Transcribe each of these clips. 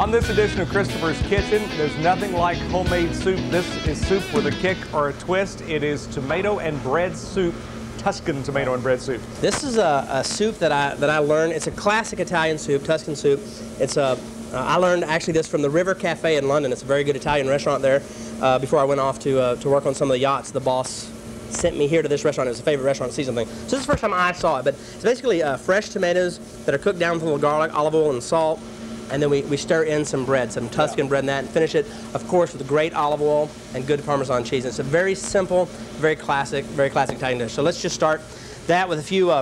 On this edition of Christopher's Kitchen, there's nothing like homemade soup. This is soup with a kick or a twist. It is tomato and bread soup, Tuscan tomato and bread soup. This is a soup that I learned. It's a classic Italian soup, Tuscan soup. It's I learned actually this from the River Cafe in London. It's a very good Italian restaurant there. Before I went off to work on some of the yachts, the boss sent me here to this restaurant. It was a favorite restaurant season thing. So this is the first time I saw it, but it's basically fresh tomatoes that are cooked down with a little garlic, olive oil, and salt. And then we stir in some bread, some Tuscan bread and that, and finish it, of course, with great olive oil and good Parmesan cheese. And it's a very simple, very classic Italian dish. So let's just start that with a few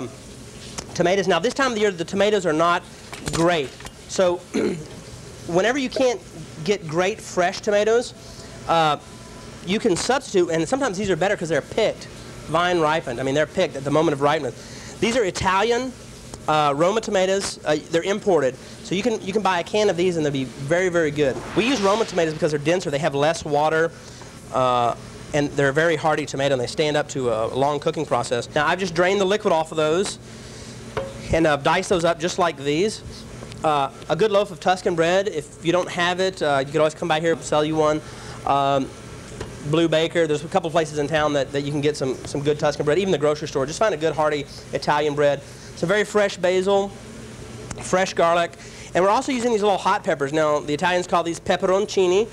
tomatoes. Now, this time of the year, the tomatoes are not great. So whenever you can't get great fresh tomatoes, you can substitute, and sometimes these are better because they're picked, vine ripened. I mean, they're picked at the moment of ripeness. These are Italian Roma tomatoes. They're imported. So you can buy a can of these and they'll be very, very good. We use Roma tomatoes because they're denser, they have less water, and they're a very hardy tomato and they stand up to a long cooking process. Now I've just drained the liquid off of those and diced those up just like these. A good loaf of Tuscan bread, if you don't have it, you can always come by here and sell you one. Blue Baker, there's a couple places in town that you can get some good Tuscan bread, even the grocery store. Just find a good hearty Italian bread. Some very fresh basil, fresh garlic, and we're also using these little hot peppers. Now, the Italians call these peperoncini,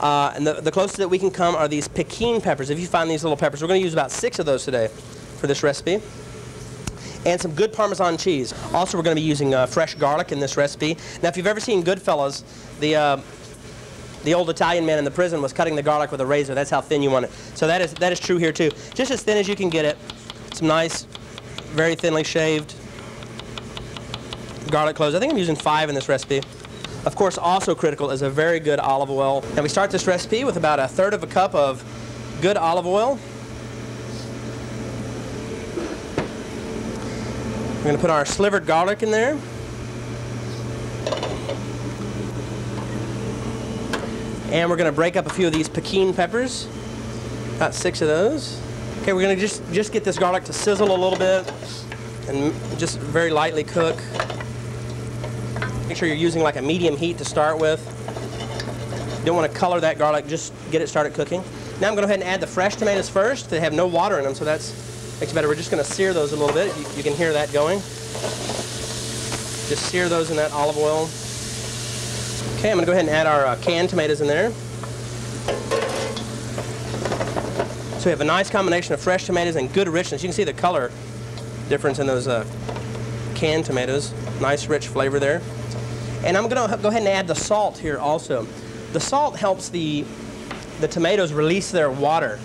and the closest that we can come are these pekin peppers. If you find these little peppers, we're going to use about 6 of those today for this recipe. And some good Parmesan cheese. Also, we're going to be using fresh garlic in this recipe. Now, if you've ever seen Goodfellas, the old Italian man in the prison was cutting the garlic with a razor. That's how thin you want it. So that is true here too. Just as thin as you can get it. Some nice, very thinly shaved garlic cloves. I think I'm using 5 in this recipe. Of course, also critical is a very good olive oil. And we start this recipe with about 1/3 of a cup of good olive oil. We're going to put our slivered garlic in there. And we're going to break up a few of these pekin peppers, about 6 of those. Okay, we're going to just get this garlic to sizzle a little bit and just very lightly cook. Make sure you're using like a medium heat to start with. You don't want to color that garlic, just get it started cooking. Now I'm going to go ahead and add the fresh tomatoes first. They have no water in them, so that's makes it better. We're just going to sear those a little bit. You can hear that going. Just sear those in that olive oil. Okay, I'm going to go ahead and add our canned tomatoes in there. So we have a nice combination of fresh tomatoes and good richness. You can see the color difference in those canned tomatoes. Nice rich flavor there. And I'm going to go ahead and add the salt here also. The salt helps the tomatoes release their water.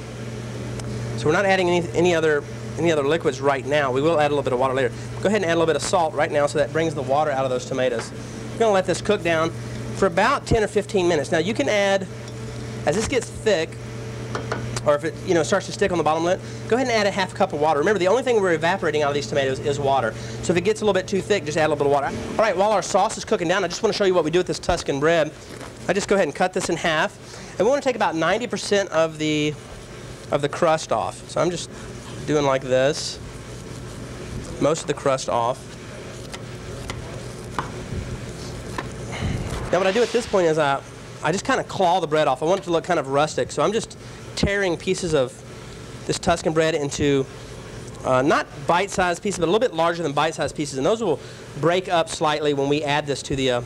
So we're not adding any other liquids right now. We will add a little bit of water later. Go ahead and add a little bit of salt right now so that brings the water out of those tomatoes. We're going to let this cook down for about 10 or 15 minutes. Now you can add, as this gets thick, or if it starts to stick on the bottom lid, go ahead and add a 1/2 cup of water. Remember, the only thing we're evaporating out of these tomatoes is water. So if it gets a little bit too thick, just add a little bit of water. All right, while our sauce is cooking down, I just want to show you what we do with this Tuscan bread. I just go ahead and cut this in half, and we want to take about 90% of the crust off. So I'm just doing like this, most of the crust off. Now what I do at this point is I just kind of claw the bread off. I want it to look kind of rustic, so I'm just tearing pieces of this Tuscan bread into not bite-sized pieces, but a little bit larger than bite-sized pieces, and those will break up slightly when we add this to the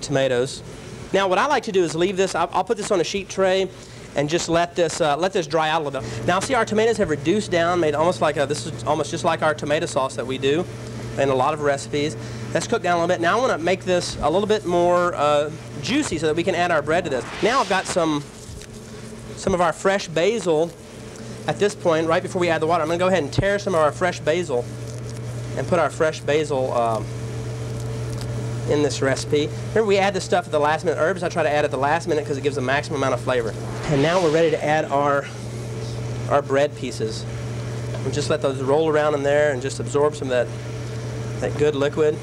tomatoes. Now what I like to do is leave this. I'll put this on a sheet tray and just let this dry out a little bit. Now see, our tomatoes have reduced down, made almost like this is almost just like our tomato sauce that we do in a lot of recipes. That's cooked down a little bit. Now I want to make this a little bit more juicy so that we can add our bread to this. Now I've got some of our fresh basil at this point, right before we add the water. I'm going to go ahead and tear some of our fresh basil and put our fresh basil in this recipe. Remember, we add this stuff at the last minute. Herbs I try to add at the last minute because it gives the maximum amount of flavor. And now we're ready to add our bread pieces. And just let those roll around in there and just absorb some of that good liquid.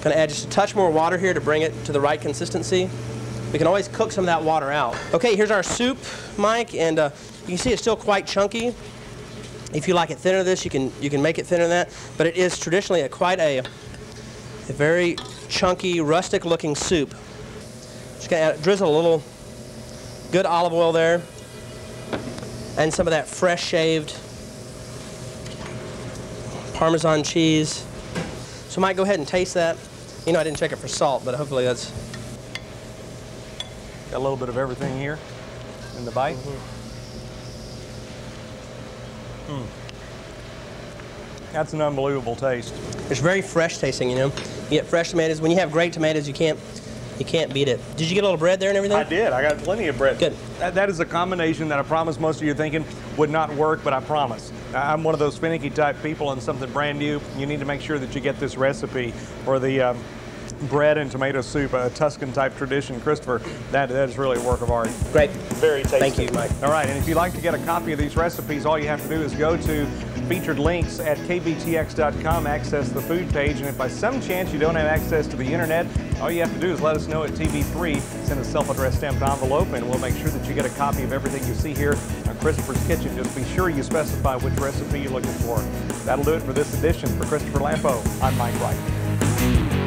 Going to add just a touch more water here to bring it to the right consistency. We can always cook some of that water out. Okay, here's our soup, Mike, and you can see it's still quite chunky. If you like it thinner than this, you can make it thinner than that. But it is traditionally quite a very chunky, rustic-looking soup. Just gonna drizzle a little good olive oil there, and some of that fresh shaved Parmesan cheese. So I might go ahead and taste that. You know, I didn't check it for salt, but hopefully that's... Got a little bit of everything here in the bite. That's an unbelievable taste. It's very fresh tasting, you know. You get fresh tomatoes. When you have great tomatoes, you can't beat it. Did you get a little bread there and everything? I did. I got plenty of bread. Good. That is a combination that I promise most of you are thinking would not work, but I promise. I'm one of those finicky type people, and something brand new, you need to make sure that you get this recipe for the bread and tomato soup, a Tuscan type tradition. Christopher, that is really a work of art. Great. Very tasty. Thank you, Mike. All right, and if you'd like to get a copy of these recipes, all you have to do is go to featured links at kbtx.com, access the food page, and if by some chance you don't have access to the internet, all you have to do is let us know at TV3, send a self-addressed stamped envelope, and we'll make sure that you get a copy of everything you see here on Christopher's Kitchen. Just be sure you specify which recipe you're looking for. That'll do it for this edition. For Christopher Lampo, I'm Mike Wright.